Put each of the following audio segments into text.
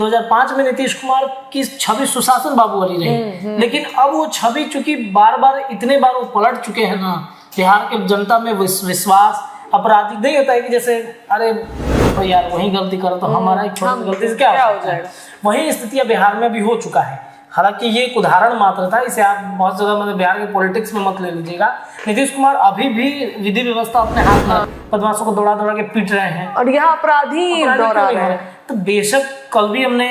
2005 में नीतीश कुमार की छवि सुशासन बाबू वाली रही, लेकिन अब वो छवि चूंकि बार बार इतने बार वो पलट चुके हैं ना, बिहार के जनता में विश्वास अपराधी नहीं होता है कि जैसे अरे तो यार वही गलती करो तो हमारा एक छोटी गलती से क्या हो जाएगा। वही स्थितियां बिहार में भी हो चुका है। हालांकि ये एक उदाहरण मात्र था, इसे आप बहुत ज्यादा मतलब बिहार के पॉलिटिक्स में मत ले लीजिएगा। नीतीश कुमार अभी भी विधि व्यवस्था अपने हाथ में, बदमाशों को दौड़ा दौड़ा के पीट रहे हैं और यहाँ अपराधी दौड़ा रहे हैं। तो बेशक कल भी हमने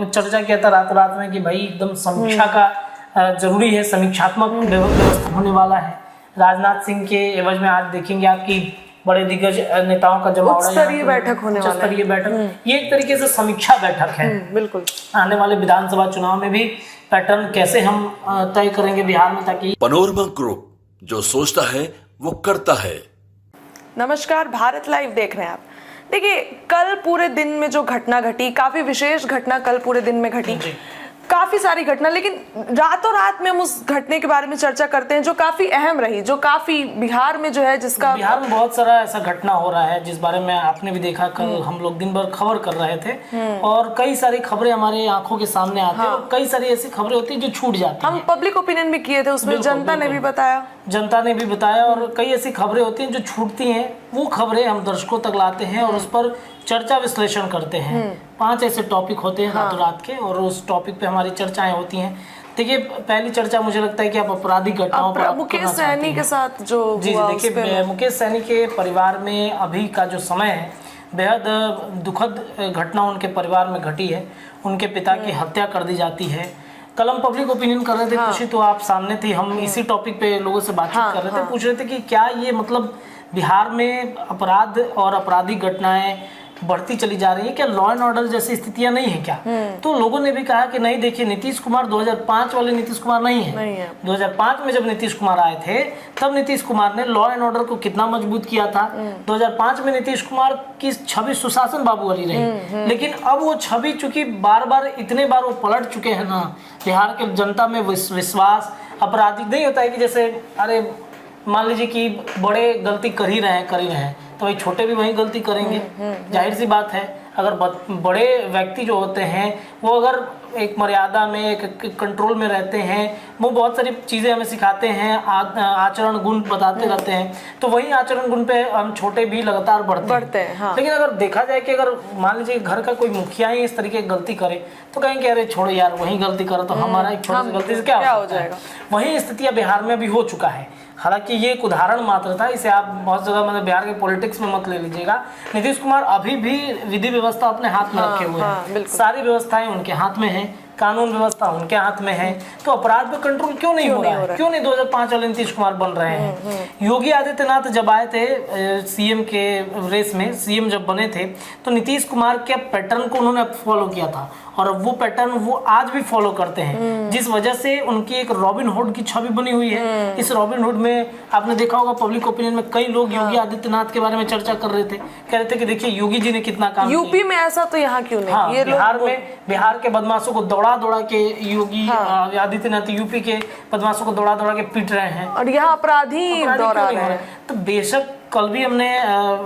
चर्चा किया था रात रात में कि भाई एकदम समीक्षा का जरूरी है, समीक्षात्मक व्यवस्था होने वाला है। राजनाथ सिंह के एवज में आज देखेंगे आपकी बड़े दिग्गज नेताओं का जमावड़ा, उच्चस्तरीय बैठक होने वाला है। उच्चस्तरीय बैठक, ये एक तरीके से समीक्षा बैठक है। बिल्कुल। आने वाले विधानसभा चुनाव में भी पैटर्न कैसे हम तय करेंगे बिहार में, ताकि पनोरमा ग्रुप जो सोचता है वो करता है। नमस्कार, भारत लाइव देख रहे हैं आप। देखिए, कल पूरे दिन में जो घटना घटी, काफी विशेष घटना कल पूरे दिन में घटी, काफी सारी घटना, लेकिन रातों रात में हम उस घटने के बारे में चर्चा करते हैं जो काफी अहम रही, जो काफी बिहार में जो है, जिसका बिहार में बहुत सारा ऐसा घटना हो रहा है जिस बारे में आपने भी देखा। कल हम लोग दिन भर खबर कर रहे थे और कई सारी खबरें हमारे आंखों के सामने आती है और कई सारी ऐसी खबरें होती है जो छूट जाती है। हम पब्लिक ओपिनियन भी किए थे, उसमें जनता ने भी बताया और कई ऐसी खबरें होती हैं जो छूटती हैं। वो खबरें हम दर्शकों तक लाते हैं और उस पर चर्चा विश्लेषण करते हैं। 5 ऐसे टॉपिक होते हैं रातों रात के और उस टॉपिक पे हमारी चर्चाएं होती हैं। देखिए, पहली चर्चा मुझे लगता है कि आप आपराधिक घटनाओं पर मुकेश सहनी के साथ जो जी देखिए, मुकेश सहनी के परिवार में अभी का जो समय है, बेहद दुखद घटना उनके परिवार में घटी है। उनके पिता की हत्या कर दी जाती है। कल हम पब्लिक ओपिनियन कर रहे थे, खुशी तो आप सामने थी, हम इसी टॉपिक पे लोगों से बातचीत कर रहे थे, पूछ रहे थे कि क्या ये मतलब बिहार में अपराध और आपराधिक घटनाएं बढ़ती चली जा रही है, क्या लॉ एंड ऑर्डर जैसी स्थितियां नहीं है क्या? तो लोगों ने भी कहा कि नहीं, देखिए नीतीश कुमार 2005 वाले नीतीश कुमार नहीं है। 2005 में जब नीतीश कुमार आए थे तब नीतीश कुमार ने लॉ एंड ऑर्डर को कितना मजबूत किया था। 2005 में नीतीश कुमार की छवि सुशासन बाबू वाली रही, लेकिन अब वो छवि चूंकि बार बार इतने बार वो पलट चुके हैं ना, बिहार के जनता में विश्वास अपराधी नहीं होता है कि जैसे अरे मान लीजिए कि बड़े गलती कर ही रहे हैं तो भाई छोटे भी वही गलती करेंगे। जाहिर सी बात है, अगर बड़े व्यक्ति जो होते हैं वो अगर एक मर्यादा में, एक कंट्रोल में रहते हैं, वो बहुत सारी चीज़ें हमें सिखाते हैं, आचरण गुण बताते रहते हैं, तो वही आचरण गुण पे हम छोटे भी लगातार बढ़ते हैं। हाँ। लेकिन अगर देखा जाए कि अगर मान लीजिए घर का कोई मुखिया ही इस तरीके की गलती करे तो कहेंगे अरे छोड़ो यार वही गलती करो तो हमारा एक छोटी सी गलती से क्या हो जाएगा। वही स्थितियाँ बिहार में भी हो चुका है। हालांकि ये एक उदाहरण मात्र था, इसे आप बहुत ज्यादा मतलब बिहार के पॉलिटिक्स में मत ले लीजिएगा। नीतीश कुमार अभी भी विधि व्यवस्था अपने हाथ में रखे हुए हैं, सारी व्यवस्थाएं उनके हाथ में है, कानून व्यवस्था उनके हाथ में है, तो अपराध पे कंट्रोल क्यों नहीं हो रहा है? क्यों नहीं 2005 वाले नीतीश कुमार बन रहे हैं? योगी आदित्यनाथ जब आए थे सीएम के रेस में, सीएम जब बने थे तो नीतीश कुमार के पैटर्न को उन्होंने फॉलो किया था और वो पैटर्न वो आज भी फॉलो करते हैं, जिस वजह से उनकी एक रॉबिन हुड की छवि बनी हुई है। इस रॉबिन हुड में आपने देखा होगा पब्लिक ओपिनियन में कई लोग योगी आदित्यनाथ के बारे में चर्चा कर रहे थे, कह रहे थे कि देखिए योगी जी ने कितना काम किया। यूपी में ऐसा तो यहाँ क्यों नहीं? हाँ, ये बिहार के बदमाशों को दौड़ा के योगी आदित्यनाथ यूपी के बदमाशों को दौड़ा के पीट रहे हैं और यहाँ अपराधी दौड़ा रहे हैं। तो बेशक कल भी हमने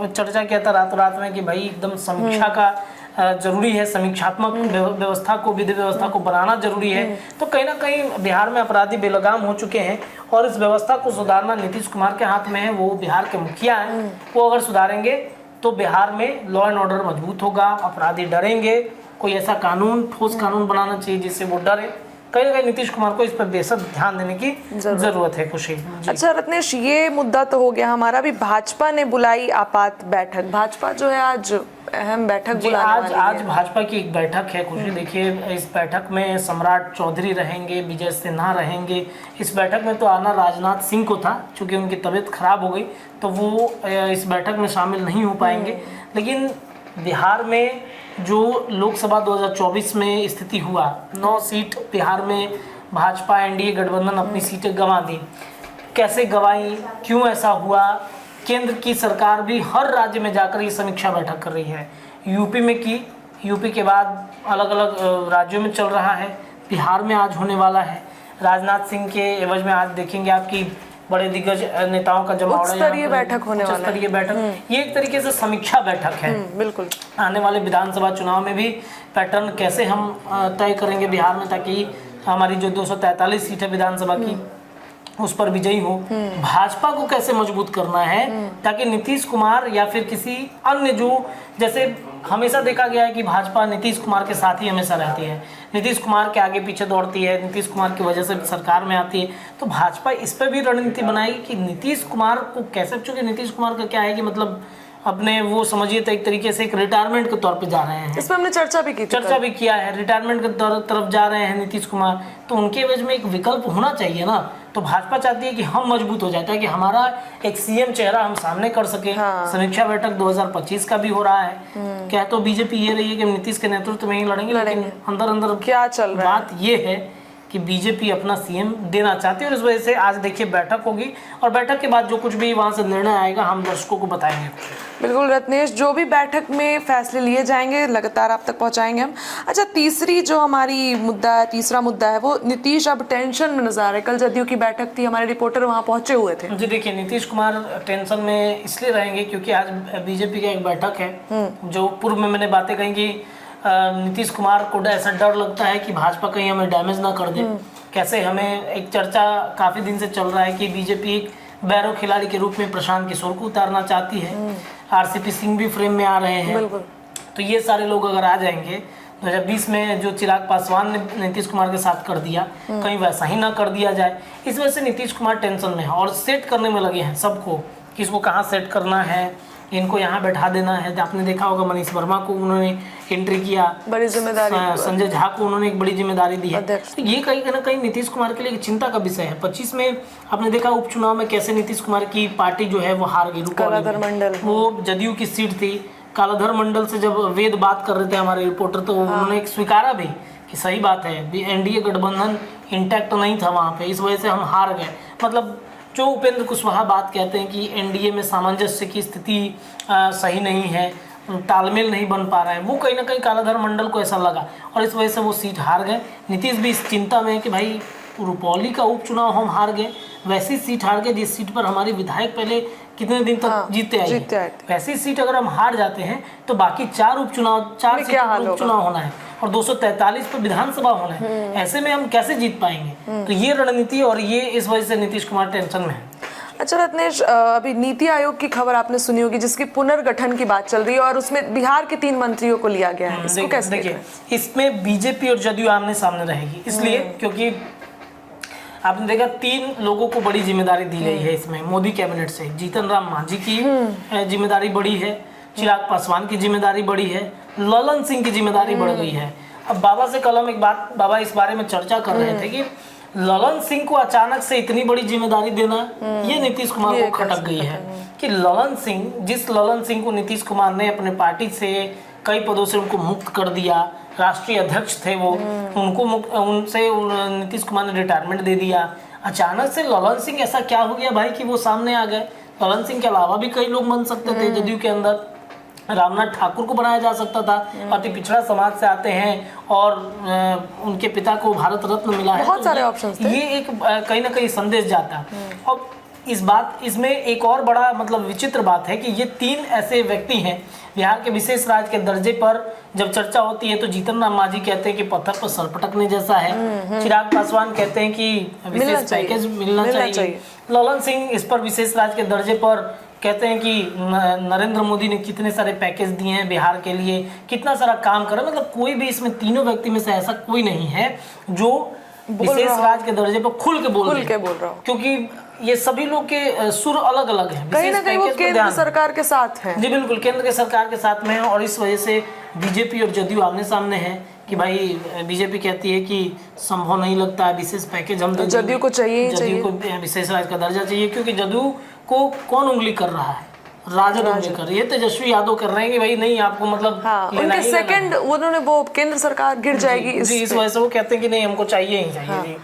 चर्चा किया था रात में कि भाई एकदम समीक्षा का जरूरी है, समीक्षात्मक व्यवस्था को, विधि व्यवस्था को बनाना जरूरी है। तो कहीं ना कहीं बिहार में अपराधी बेलगाम हो चुके हैं और इस व्यवस्था को सुधारना नीतीश कुमार के हाथ में है। वो बिहार के मुखिया हैं, वो अगर सुधारेंगे तो बिहार में लॉ एंड ऑर्डर मजबूत होगा, अपराधी डरेंगे। कोई ऐसा कानून, ठोस कानून बनाना चाहिए जिससे वो डरे। कहीं ना कहीं नीतीश कुमार को इस पर बेहद ध्यान देने की जरूरत है। खुशी। अच्छा रत्नेश, ये मुद्दा तो हो गया हमारा। भी भाजपा ने बुलाई आपात बैठक। भाजपा जो है आज अहम बैठक बुलाने आज भाजपा की एक बैठक है। खुशी, देखिए इस बैठक में सम्राट चौधरी रहेंगे, विजय सिन्हा रहेंगे। इस बैठक में तो आना राजनाथ सिंह को था, चूंकि उनकी तबीयत खराब हो गई तो वो इस बैठक में शामिल नहीं हो पाएंगे। लेकिन बिहार में जो लोकसभा 2024 में स्थिति हुआ, 9 सीट बिहार में भाजपा एनडीए गठबंधन अपनी सीटें गंवा दी। कैसे गंवाई, क्यों ऐसा हुआ? केंद्र की सरकार भी हर राज्य में जाकर ये समीक्षा बैठक कर रही है। यूपी में की, यूपी के बाद अलग अलग राज्यों में चल रहा है, बिहार में आज होने वाला है। राजनाथ सिंह के एवज में आज देखेंगे आपकी बड़े दिग्गज नेताओं का जमावड़ा, उच्च स्तरीय बैठक होने वाला है। उच्च स्तरीय बैठक, ये एक तरीके से समीक्षा बैठक है। बिल्कुल। आने वाले विधानसभा चुनाव में भी पैटर्न कैसे हम तय करेंगे बिहार में, ताकि हमारी जो 243 सीट है विधानसभा की उस पर विजयी हो। भाजपा को कैसे मजबूत करना है ताकि नीतीश कुमार या फिर किसी अन्य जो, जैसे हमेशा देखा गया है कि भाजपा नीतीश कुमार के साथ ही हमेशा रहती है, नीतीश कुमार के आगे पीछे दौड़ती है, नीतीश कुमार की वजह से सरकार में आती है। तो भाजपा इस पर भी रणनीति बनाएगी कि नीतीश कुमार को कैसे, चूंकि नीतीश कुमार का क्या है कि मतलब अपने वो समझिए तो एक तरीके से एक रिटायरमेंट के तौर पे जा रहे हैं। इस पर हमने चर्चा भी किया है, रिटायरमेंट के तरफ जा रहे हैं नीतीश कुमार, तो उनके एवज में एक विकल्प होना चाहिए ना। तो भाजपा चाहती है कि हम मजबूत हो जाता है कि हमारा एक सीएम चेहरा हम सामने कर सके। समीक्षा बैठक 2025 का भी हो रहा है। क्या तो बीजेपी ये रही है कि नीतीश के नेतृत्व में ही लड़ेंगे, लेकिन अंदर अंदर क्या चल रहा है, बात ये है कि बीजेपी अपना सीएम देना चाहती है और इस वजह से आज देखिए बैठक होगी और बैठक के बाद जो कुछ भी वहां से निर्णय आएगा हम दर्शकों को बताएंगे। बिल्कुल रत्नेश, जो भी बैठक में फैसले लिए जाएंगे लगातार आप तक पहुंचाएंगे हम। अच्छा, तीसरी जो हमारी तीसरा मुद्दा है वो नीतीश अब टेंशन में नजर आ रहे हैं। कल जदयू की बैठक थी, हमारे रिपोर्टर वहां पहुंचे हुए थे। जी देखिए, नीतीश कुमार टेंशन में इसलिए रहेंगे क्योंकि आज बीजेपी का एक बैठक है। जो पूर्व में मैंने बातें कही कि नीतीश कुमार को ऐसा डर लगता है कि भाजपा कहीं हमें डैमेज ना कर दे। कैसे हमें एक चर्चा काफी दिन से चल रहा है कि बीजेपी एक बैरो खिलाड़ी के रूप में प्रशांत किशोर को उतारना चाहती है। आरसीपी सिंह भी फ्रेम में आ रहे हैं। तो ये सारे लोग अगर आ जाएंगे, 2020 में जो चिराग पासवान ने नीतीश कुमार के साथ कर दिया, कहीं वैसा ही ना कर दिया जाए। इस वजह से नीतीश कुमार टेंशन में है और सेट करने में लगे हैं सबको, किसको कहाँ सेट करना है, इनको यहाँ बैठा देना है। आपने देखा होगा मनीष वर्मा को उन्होंने एंट्री किया, बड़ी जिम्मेदारी, संजय झा को उन्होंने एक बड़ी जिम्मेदारी दी है। तो ये कहीं ना कहीं नीतीश कुमार के लिए चिंता का विषय है। 25 में आपने देखा उपचुनाव में कैसे नीतीश कुमार की पार्टी जो है वो हार गई। कालाधर मंडल, वो जदयू की सीट थी। कालाधर मंडल से जब वेद बात कर रहे थे हमारे रिपोर्टर, तो उन्होंने स्वीकारा भी कि सही बात है, एनडीए गठबंधन इंटैक्ट नहीं था वहाँ पे, इस वजह से हम हार गए। मतलब जो उपेंद्र कुशवाहा बात कहते हैं कि एनडीए में सामंजस्य की स्थिति सही नहीं है, तालमेल नहीं बन पा रहा है, वो कहीं ना कहीं कालाधर मंडल को ऐसा लगा और इस वजह से वो सीट हार गए। नीतीश भी इस चिंता में है कि भाई रुपौली का उपचुनाव हम हार गए, वैसी सीट हार गए जिस सीट पर हमारे विधायक पहले कितने दिन तक जीते आए। वैसी सीट अगर हम हार जाते हैं तो बाकी चार उपचुनाव होना है और 243 पर विधानसभा होना है। ऐसे में हम कैसे जीत पाएंगे? तो ये रणनीति और ये इस वजह से नीतीश कुमार टेंशन में है। अच्छा रत्नेश, अभी नीति आयोग की खबर आपने सुनी होगी जिसकी पुनर्गठन की बात चल रही है और उसमें बिहार के 3 मंत्रियों को लिया गया है। इसको कैसे देखिए, इसमें बीजेपी और जदयू आमने सामने रहेगी, इसलिए क्योंकि आपने देखा 3 लोगों को बड़ी जिम्मेदारी दी गई है इसमें मोदी कैबिनेट से। जीतन राम मांझी की जिम्मेदारी बड़ी है, चिराग पासवान की जिम्मेदारी बड़ी है, ललन सिंह की जिम्मेदारी बढ़ गई है। अब बाबा से कल हम एक बात, बाबा इस बारे में चर्चा कर रहे थे कि ललन सिंह को अचानक से इतनी बड़ी जिम्मेदारी देना, ये नीतीश कुमार को खटक गई है कि जिस ललन सिंह को नीतीश कुमार ने अपने पार्टी से कई पदों से उनको मुक्त कर दिया, राष्ट्रीय अध्यक्ष थे वो, उनसे नीतीश कुमार ने रिटायरमेंट दे दिया। अचानक से ललन सिंह ऐसा क्या हो गया भाई कि वो सामने आ गए? ललन सिंह के अलावा भी कई लोग बन सकते थे जदयू के अंदर। रामनाथ ठाकुर को बनाया जा सकता था, अति पिछड़ा समाज से आते हैं और उनके पिता को भारत रत्न मिला है। बहुत सारे ऑप्शंस थे। ये एक कहीं ना कहीं संदेश जाता। अब इसमें एक और बड़ा मतलब विचित्र बात है कि ये 3 ऐसे व्यक्ति हैं बिहार के विशेष राज्य के दर्जे पर जब चर्चा होती है तो जीतन राम मांझी कहते हैं कि पत्थर पर सर पटकने जैसा है। चिराग पासवान कहते हैं कि विशेष पैकेज मिलना चाहिए। ललन सिंह इस पर विशेष राज्य के दर्जे पर कहते हैं कि नरेंद्र मोदी ने कितने सारे पैकेज दिए हैं बिहार के लिए, कितना सारा काम करा। मतलब कोई भी इसमें तीनों व्यक्ति में से ऐसा कोई नहीं है जो विशेष राज्य के दर्जे पर खुल के बोल रहा हो, क्योंकि ये सभी लोग के सुर अलग अलग हैं। कहीं ना कहीं वो केंद्र सरकार के साथ हैं। जी बिल्कुल, केंद्र के सरकार के साथ में है और इस वजह से बीजेपी और जदयू आमने सामने है कि भाई बीजेपी कहती है कि संभव नहीं लगता है विशेष पैकेज हम जदयू को चाहिए, जदयू को विशेष राज्य का दर्जा चाहिए, क्योंकि जदयू को कौन उंगली कर रहा है? राजद उंगली कर रही है। तेजस्वी यादव कर रहे हैं कि भाई नहीं आपको मतलब उनके सेकंड उन्होंने वो केंद्र सरकार गिर जाएगी इस वजह से वो कहते हैं कि नहीं हमको चाहिए ही चाहिए।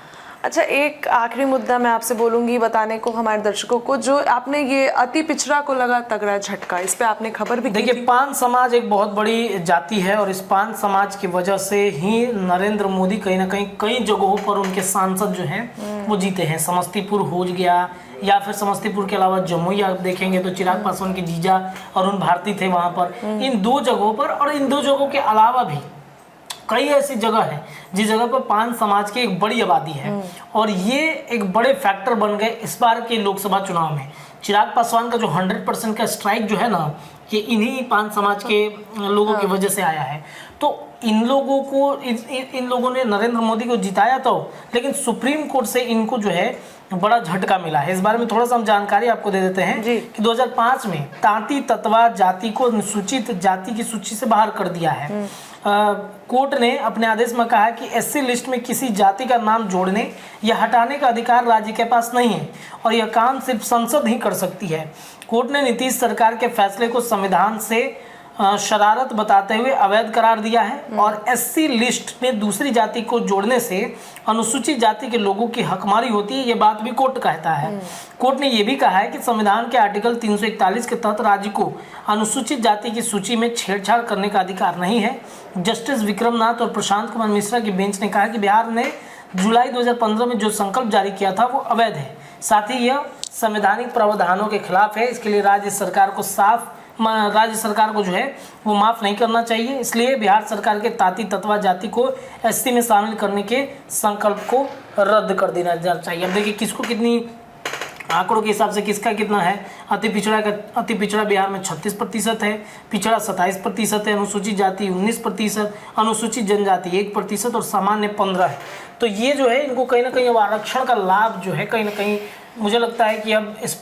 अच्छा, एक आखिरी मुद्दा मैं आपसे बोलूंगी बताने को हमारे दर्शकों को, जो आपने ये अति पिछड़ा को लगा तगड़ा झटका, इस पे आपने खबर भी देखिए। पान समाज एक बहुत बड़ी जाति है और इस पान समाज की वजह से ही नरेंद्र मोदी कहीं ना कहीं कई जगहों पर उनके सांसद जो हैं वो जीते हैं। समस्तीपुर हो गया, या फिर समस्तीपुर के अलावा जमुई आप देखेंगे तो चिराग पासवान के जीजा अरुण भारती थे वहाँ पर। इन 2 जगहों पर, और इन 2 जगहों के अलावा भी कई ऐसी जगह है जिस जगह पर पान समाज की एक बड़ी आबादी है, और ये एक बड़े फैक्टर बन गए इस बार के लोकसभा चुनाव में। चिराग पासवान का जो 100% का स्ट्राइक जो है ना, ये इन्हीं पान समाज के लोगों की वजह से आया है। तो इन लोगों को इन लोगों ने नरेंद्र मोदी को जिताया तो, लेकिन सुप्रीम कोर्ट से इनको जो है बड़ा झटका मिला है। इस बारे में थोड़ा सा हम जानकारी आपको दे देते हैं कि 2005 में तांती ततवा जाति को अनुसूचित जाति की सूची से बाहर कर दिया है। कोर्ट ने अपने आदेश में कहा कि एससी लिस्ट में किसी जाति का नाम जोड़ने या हटाने का अधिकार राज्य के पास नहीं है, और यह काम सिर्फ संसद ही कर सकती है। कोर्ट ने नीतीश सरकार के फैसले को संविधान से शरारत बताते हुए अवैध करार दिया है, और एससी लिस्ट में दूसरी जाति को जोड़ने से अनुसूचित जाति के लोगों की हकमारी होती है, ये बात भी कोर्ट कहता है। कोर्ट ने यह भी कहा है कि संविधान के आर्टिकल 341 के तहत राज्य को अनुसूचित जाति की सूची में छेड़छाड़ करने का अधिकार नहीं है। जस्टिस विक्रमनाथ और प्रशांत कुमार मिश्रा की बेंच ने कहा कि बिहार ने जुलाई 2015 में जो संकल्प जारी किया था वो अवैध है, साथ ही यह संवैधानिक प्रावधानों के खिलाफ है। इसके लिए राज्य सरकार को जो है वो माफ़ नहीं करना चाहिए। इसलिए बिहार सरकार के तांती ततवा जाति को एससी में शामिल करने के संकल्प को रद्द कर देना चाहिए। अब देखिए किसको कितनी, आंकड़ों के हिसाब से किसका कितना है। अति पिछड़ा बिहार में 36% है, पिछड़ा 27% है, अनुसूचित जाति 19%, अनुसूचित जनजाति 1% और सामान्य 15 है। तो ये जो है इनको कहीं ना कहीं अब आरक्षण का लाभ जो है कहीं ना कहीं मुझे लगता है कि अब इस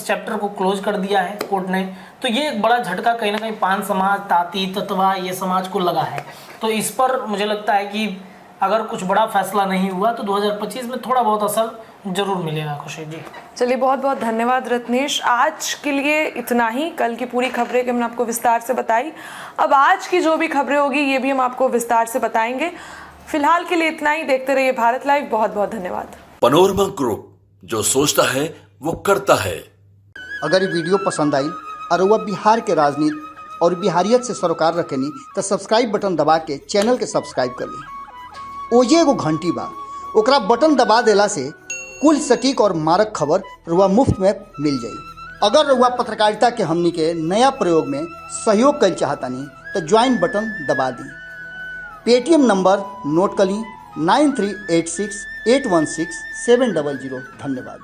चैप्टर को क्लोज कर दिया है कोर्ट ने। तो ये एक बड़ा झटका कहीं ना कहीं पान समाज, तांती ततवा ये समाज को लगा है। तो इस पर मुझे लगता है कि अगर कुछ बड़ा फैसला नहीं हुआ तो 2025 में थोड़ा बहुत असर जरूर मिलेगा। खुशी जी, चलिए बहुत बहुत धन्यवाद रत्नेश। आज के लिए इतना ही। कल की पूरी खबरें हमने आपको विस्तार से बताई, अब आज की जो भी खबरें होगी ये भी हम आपको विस्तार से बताएंगे। फिलहाल के लिए इतना ही। देखते रहिए भारत लाइव। बहुत बहुत धन्यवाद। पनोरमा ग्रुप, जो सोचता है वो करता है। अगर ये वीडियो पसंद आई और वह बिहार के राजनीति और बिहारियत से सरोकार रखेनी तो सब्सक्राइब बटन दबा के चैनल के सब्सक्राइब कर ली। ओजे एगो घंटी बा, ओकरा बटन दबा देला से कुल सटीक और मारक खबर रुआ मुफ्त में मिल जाई। अगर रुआ पत्रकारिता के हमनी के नया प्रयोग में सहयोग कर चाहतानी तो ज्वाइन बटन दबा दी। पेटीएम नंबर नोट कर ली 9386816700। धन्यवाद।